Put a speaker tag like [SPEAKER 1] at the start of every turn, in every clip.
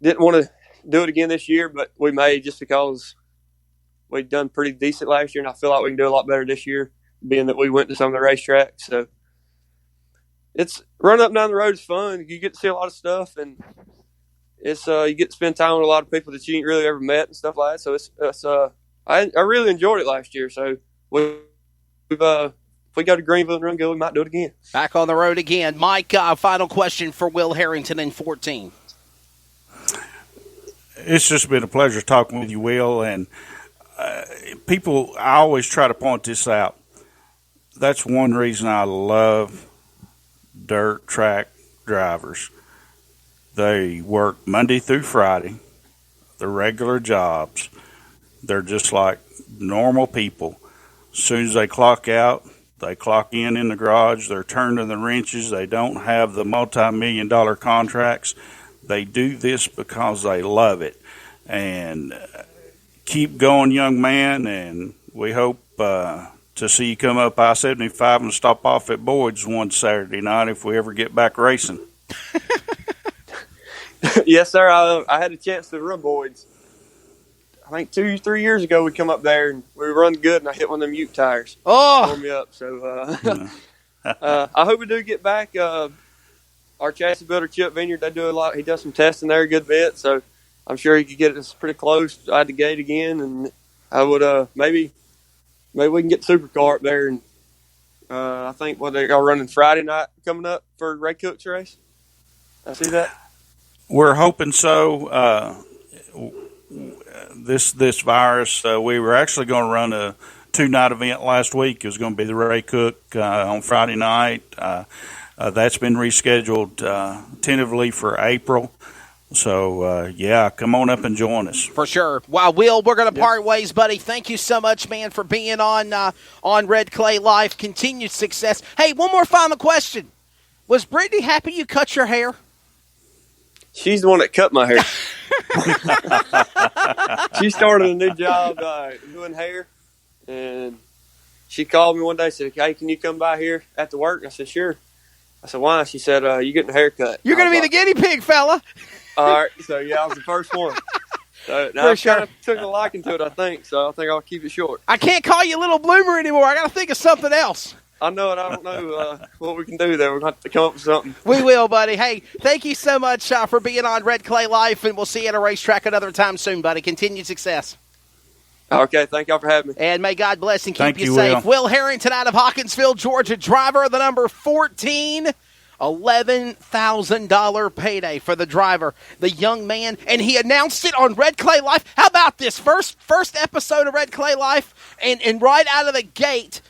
[SPEAKER 1] didn't want to do it again this year, but we may just because we'd done pretty decent last year, and I feel like we can do a lot better this year, being that we went to some of the racetracks. So it's run up and down the road is fun. You get to see a lot of stuff, and it's you get to spend time with a lot of people that you ain't really ever met and stuff like that. So it's I really enjoyed it last year. So we've if we go to Greenville and Run Go, we might do it again.
[SPEAKER 2] Back on the road again. Mike, final question for Will Herrington in 14.
[SPEAKER 3] It's just been a pleasure talking with you, Will. And people, I always try to point this out. That's one reason I love dirt track drivers. They work Monday through Friday, their regular jobs. They're just like normal people. As soon as they clock out, they clock in the garage. They're turning the wrenches. They don't have the multi-million-dollar contracts. They do this because they love it. And keep going, young man, and we hope to see you come up I-75 and stop off at Boyd's one Saturday night if we ever get back racing.
[SPEAKER 1] Yes, sir. I had a chance to run Boyd's. I think 2-3 years ago we come up there and we run good, and I hit one of them Ute tires.
[SPEAKER 2] Oh,
[SPEAKER 1] pulled me up. So I hope we do get back. Our chassis builder Chip Vineyard, they do a lot. He does some testing there a good bit, so I'm sure he could get us pretty close at the gate again. And I would maybe we can get the supercar up there. And I think they are running Friday night coming up for Ray Cook's race. I see that.
[SPEAKER 3] We're hoping so. This virus, we were actually going to run a 2-night event last week. It was going to be the Ray Cook on Friday night. That's been rescheduled tentatively for April. So, come on up and join us.
[SPEAKER 2] For sure. Wow, Will, we're going to part ways, buddy. Thank you so much, man, for being on Red Clay Life. Continued success. Hey, one more final question. Was Brittany happy you cut your hair?
[SPEAKER 1] She's the one that cut my hair. She started a new job doing hair, and she called me one day and said, "Hey, can you come by here after work?" I said, "Sure." I said, "Why?" She said, "You getting a haircut."
[SPEAKER 2] You're going to be the guinea pig, fella.
[SPEAKER 1] All right. So, I was the first one. So now I kind of took a liking to it, I think. So I think I'll keep it short.
[SPEAKER 2] I can't call you Little Bloomer anymore. I got to think of something else.
[SPEAKER 1] I know it. I don't know what we can do there. We're going to have to come up with something.
[SPEAKER 2] We will, buddy. Hey, thank you so much for being on Red Clay Life, and we'll see you at a racetrack another time soon, buddy. Continued success.
[SPEAKER 1] Okay, thank y'all for having me.
[SPEAKER 2] And may God bless and keep
[SPEAKER 3] Thank
[SPEAKER 2] you
[SPEAKER 3] you,
[SPEAKER 2] safe.
[SPEAKER 3] Will.
[SPEAKER 2] Will Herrington out of Hawkinsville, Georgia, driver of the number 14. $11,000 payday for the driver, the young man, and he announced it on Red Clay Life. How about this first episode of Red Clay Life, and right out of the gate,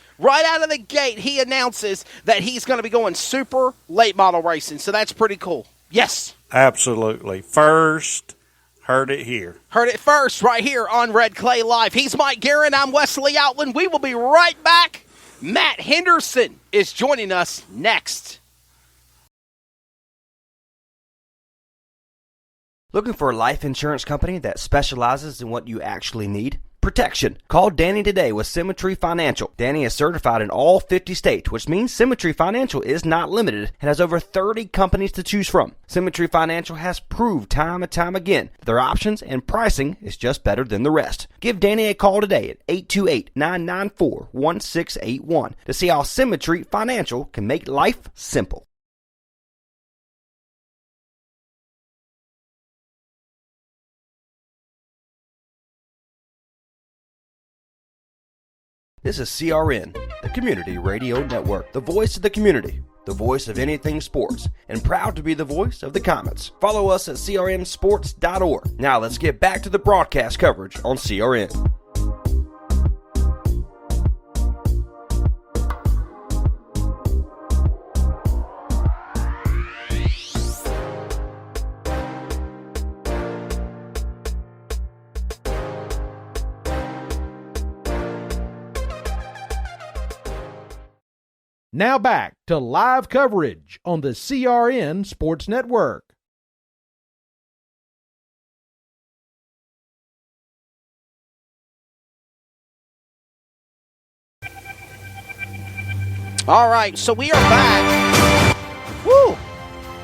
[SPEAKER 2] he announces that he's going to be going super late model racing. So that's pretty cool. Yes,
[SPEAKER 3] absolutely. First, heard it here.
[SPEAKER 2] Heard it first right here on Red Clay Live. He's Mike Guerin. I'm Wesley Outland. We will be right back. Matt Henderson is joining us next.
[SPEAKER 4] Looking for a life insurance company that specializes in what you actually need? Protection. Call Danny today with Symmetry Financial. Danny is certified in all 50 states, which means Symmetry Financial is not limited and has over 30 companies to choose from. Symmetry Financial has proved time and time again that their options and pricing is just better than the rest. Give Danny a call today at 828-994-1681 to see how Symmetry Financial can make life simple. This is CRN, the Community Radio Network, the voice of the community, the voice of anything sports, and proud to be the voice of the Comets. Follow us at crnsports.org. Now let's get back to the broadcast coverage on CRN.
[SPEAKER 5] Now back to live coverage on the CRN Sports Network.
[SPEAKER 2] All right, so we are back. Woo!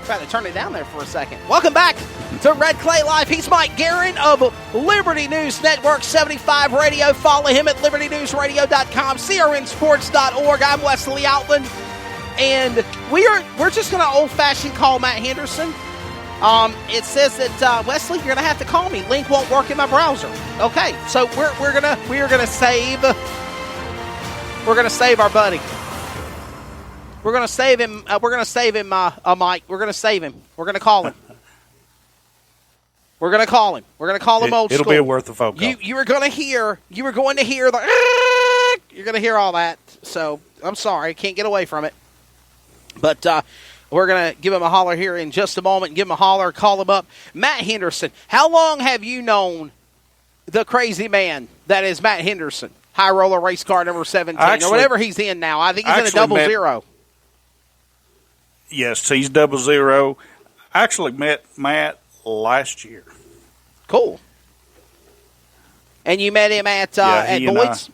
[SPEAKER 2] Trying to turn it down there for a second. Welcome back to Red Clay Live. He's Mike Guerin of Liberty News Network 75 Radio. Follow him at libertynewsradio.com, crnsports.org. I'm Wesley Outland, and we're just going to old-fashioned call Matt Henderson. It says that Wesley, you're going to have to call me. Link won't work in my browser. Okay, so we're gonna save our buddy. We're gonna save him. Mike. We're gonna save him. We're gonna call him. We're gonna call him. We're gonna call him old school.
[SPEAKER 3] It'll be worth the phone call.
[SPEAKER 2] You were going to hear the. You're going to hear all that. So I'm sorry, can't get away from it. But we're gonna give him a holler here in just a moment. Give him a holler. Call him up. Matt Henderson. How long have you known the crazy man that is Matt Henderson? High roller race car number 17 or whatever he's in now. I think he's in a double zero.
[SPEAKER 3] Yes, he's 00. I actually met Matt last year.
[SPEAKER 2] Cool. And you met him at Boyd's?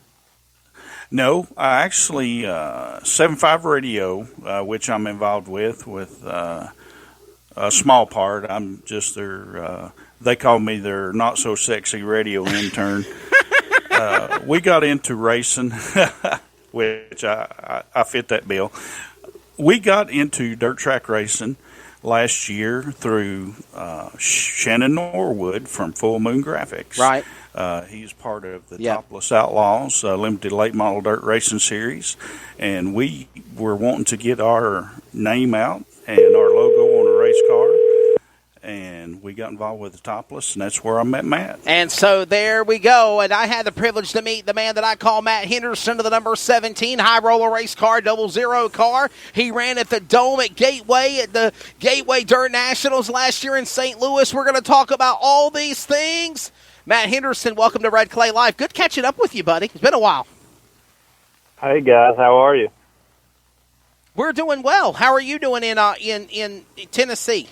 [SPEAKER 3] No, I actually 75 Radio, which I'm involved with a small part. I'm just their. They call me their not so sexy radio intern. We got into racing, which I fit that bill. We got into dirt track racing last year through Shannon Norwood from Full Moon Graphics.
[SPEAKER 2] Right.
[SPEAKER 3] He's part of the Topless Outlaws limited late model dirt racing series, and we were wanting to get our name out and our logo on a race car. And we got involved with the Topless, and that's where I met Matt.
[SPEAKER 2] And so there we go. And I had the privilege to meet the man that I call Matt Henderson of the number 17 high roller race car, 00 car. He ran at the Dome at Gateway at the Gateway Dirt Nationals last year in St. Louis. We're going to talk about all these things. Matt Henderson, welcome to Red Clay Live. Good catching up with you, buddy. It's been a while.
[SPEAKER 6] Hey, guys. How are you?
[SPEAKER 2] We're doing well. How are you doing in Tennessee?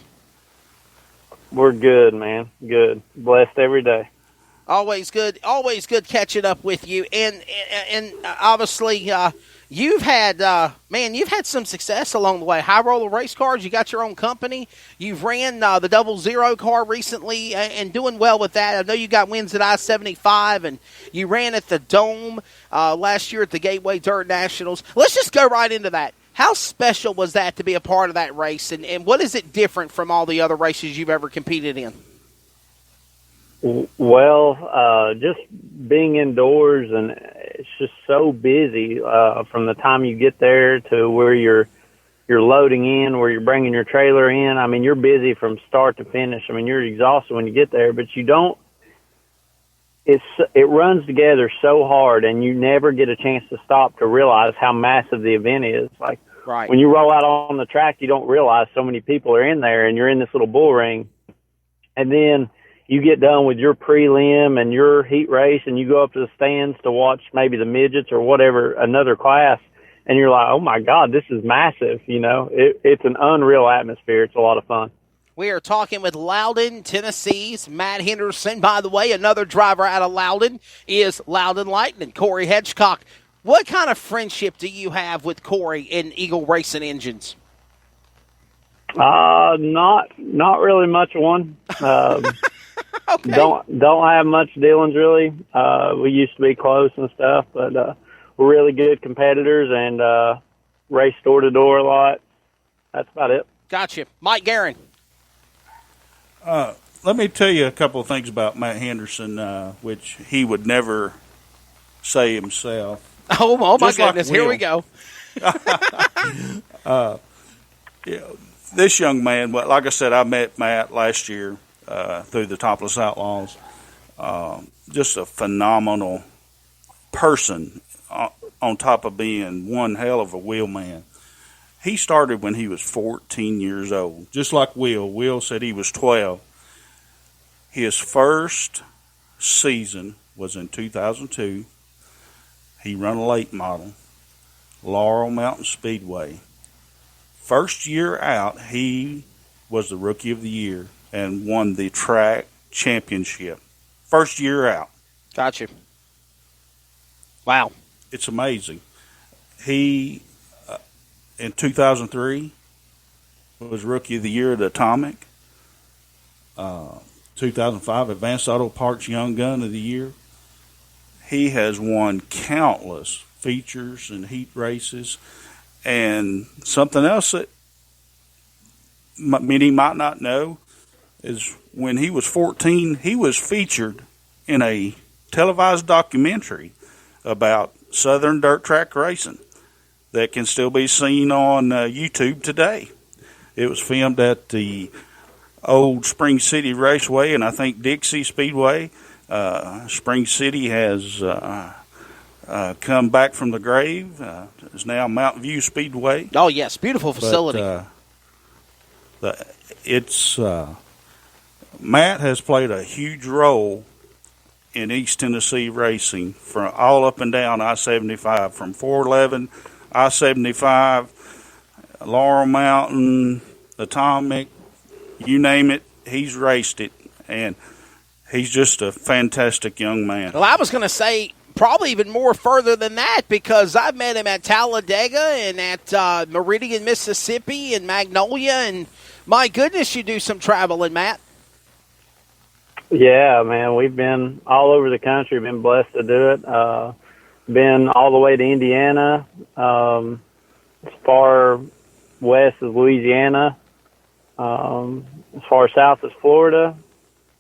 [SPEAKER 6] We're good, man. Good. Blessed every day.
[SPEAKER 2] Always good catching up with you. And obviously, you've had some success along the way. High roller race cars. You got your own company. You've ran the 00 car recently and doing well with that. I know you got wins at I-75, and you ran at the Dome last year at the Gateway Dirt Nationals. Let's just go right into that. How special was that to be a part of that race, and what is it different from all the other races you've ever competed in?
[SPEAKER 6] Well, just being indoors, and it's just so busy from the time you get there to where you're loading in, where you're bringing your trailer in. I mean, you're busy from start to finish. I mean, you're exhausted when you get there, but you don't. It runs together so hard, and you never get a chance to stop to realize how massive the event is. Like,
[SPEAKER 2] right.
[SPEAKER 6] When you roll out on the track, you don't realize so many people are in there, and you're in this little bull ring. And then you get done with your prelim and your heat race, and you go up to the stands to watch maybe the midgets or whatever, another class, and you're like, oh, my God, this is massive. You know, it's an unreal atmosphere. It's a lot of fun.
[SPEAKER 2] We are talking with Loudon, Tennessee's Matt Henderson. By the way, another driver out of Loudon is Loudon Lightning, Corey Hedgecock. What kind of friendship do you have with Corey in Eagle Racing Engines?
[SPEAKER 6] Not really much one.
[SPEAKER 2] Okay.
[SPEAKER 6] Don't have much dealings really. We used to be close and stuff, but we're really good competitors and race door to door a lot. That's about it.
[SPEAKER 2] Gotcha. Mike Guerin.
[SPEAKER 3] Let me tell you a couple of things about Matt Henderson, which he would never say himself.
[SPEAKER 2] Oh my
[SPEAKER 3] Just like
[SPEAKER 2] goodness! Here we go.
[SPEAKER 3] This young man, like I said, I met Matt last year through the Topless Outlaws. Just a phenomenal person on top of being one hell of a wheelman. He started when he was 14 years old, just like Will. Will said he was 12. His first season was in 2002. He run a late model, Laurel Mountain Speedway. First year out, he was the Rookie of the Year and won the track championship. First year out.
[SPEAKER 2] Gotcha. Wow.
[SPEAKER 3] It's amazing. He... in 2003, was Rookie of the Year at Atomic. 2005 Advanced Auto Parts Young Gun of the Year. He has won countless features and heat races. And something else that many might not know is when he was 14, he was featured in a televised documentary about Southern dirt track racing that can still be seen on YouTube today. It was filmed at the old Spring City Raceway and I think Dixie Speedway. Spring City has come back from the grave. It's now Mountain View Speedway.
[SPEAKER 2] Oh, yes, beautiful facility.
[SPEAKER 3] But, Matt has played a huge role in East Tennessee racing from all up and down I-75, from 411, I-75, Laurel Mountain, Atomic, you name it, he's raced it, and he's just a fantastic young man.
[SPEAKER 2] Well, I was going to say probably even more further than that because I've met him at Talladega and at Meridian, Mississippi and Magnolia, and my goodness, you do some traveling, Matt.
[SPEAKER 6] Yeah, man, we've been all over the country, been blessed to do it. Been all the way to Indiana, as far west as Louisiana, as far south as Florida,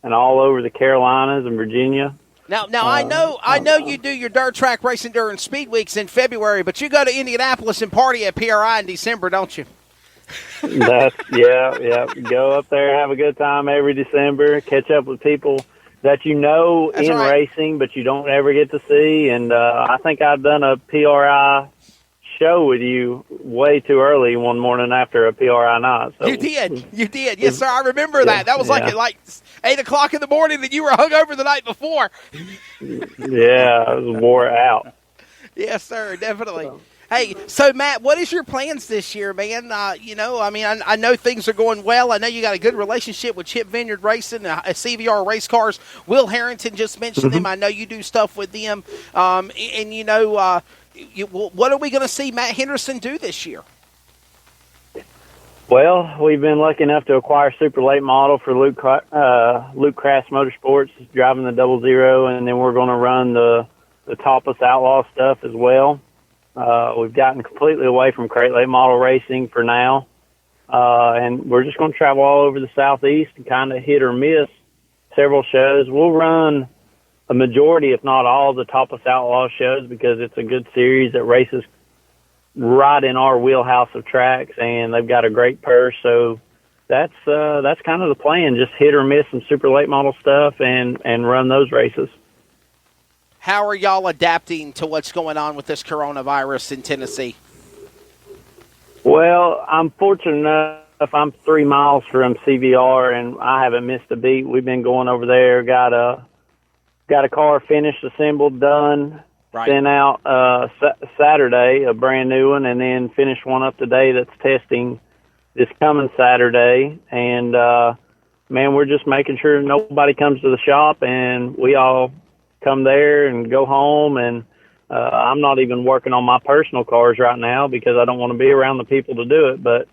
[SPEAKER 6] and all over the Carolinas and Virginia.
[SPEAKER 2] Now, I know you do your dirt track racing during speed weeks in February, but you go to Indianapolis and party at PRI in December, don't you?
[SPEAKER 6] Yeah. Go up there, have a good time every December, catch up with people that you know
[SPEAKER 2] That's
[SPEAKER 6] in
[SPEAKER 2] right.
[SPEAKER 6] racing, but you don't ever get to see. And I think I've done a PRI show with you way too early one morning after a PRI night. So,
[SPEAKER 2] You did. Yes, sir. I remember that. That was like at 8 o'clock in the morning, and you were hungover the night before.
[SPEAKER 6] Yeah, I was wore out.
[SPEAKER 2] Yes, sir. Definitely. Hey, so Matt, what is your plans this year, man? I know things are going well. I know you got a good relationship with Chip Vineyard Racing, CVR Race Cars. Will Herrington just mentioned them. I know you do stuff with them. What are we going to see Matt Henderson do this year?
[SPEAKER 6] Well, we've been lucky enough to acquire super late model for Luke Crass Motorsports, driving the 00, and then we're going to run the Topless Outlaw stuff as well. We've gotten completely away from crate late model racing for now, and we're just going to travel all over the Southeast and kind of hit or miss several shows. We'll run a majority, if not all, of the Topless Outlaw shows because it's a good series that races right in our wheelhouse of tracks, and they've got a great purse. So that's kind of the plan, just hit or miss some super late model stuff and run those races.
[SPEAKER 2] How are y'all adapting to what's going on with this coronavirus in Tennessee?
[SPEAKER 6] Well, I'm fortunate enough. I'm 3 miles from CVR, and I haven't missed a beat. We've been going over there. Got a car finished, assembled, done, sent out Saturday, a brand new one, and then finished one up today that's testing this coming Saturday. And man, we're just making sure nobody comes to the shop, and we all come there and go home. And I'm not even working on my personal cars right now because I don't want to be around the people to do it. But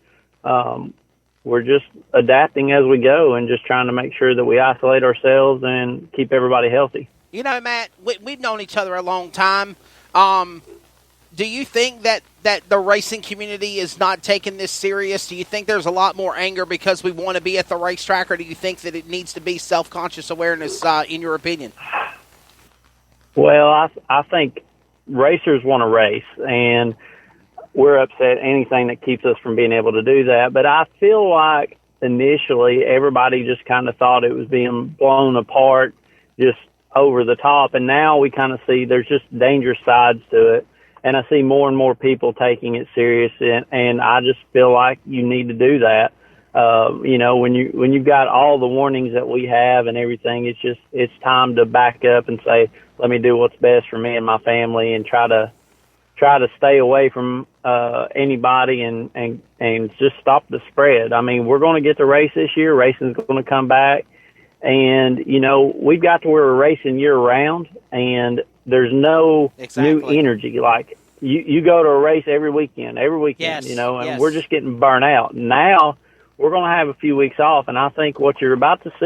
[SPEAKER 6] we're just adapting as we go and just trying to make sure that we isolate ourselves and keep everybody healthy.
[SPEAKER 2] You know, Matt, we've known each other a long time. Do you think that the racing community is not taking this serious? Do you think there's a lot more anger because we want to be at the racetrack, or do you think that it needs to be self-conscious awareness, in your opinion?
[SPEAKER 6] Well, I think racers want to race, and we're upset anything that keeps us from being able to do that. But I feel like initially everybody just kind of thought it was being blown apart, just over the top. And now we kind of see there's just dangerous sides to it. And I see more and more people taking it serious. And I just feel like you need to do that. When you've got all the warnings that we have and everything, it's time to back up and say, let me do what's best for me and my family, and try to stay away from anybody and just stop the spread. I mean, we're going to get the race this year. Racing's going to come back. And, we've got to where we're racing year round, and there's no new energy. Like, you go to a race every weekend,
[SPEAKER 2] yes,
[SPEAKER 6] and we're just getting burnt out. Now we're going to have a few weeks off, and I think what you're about to see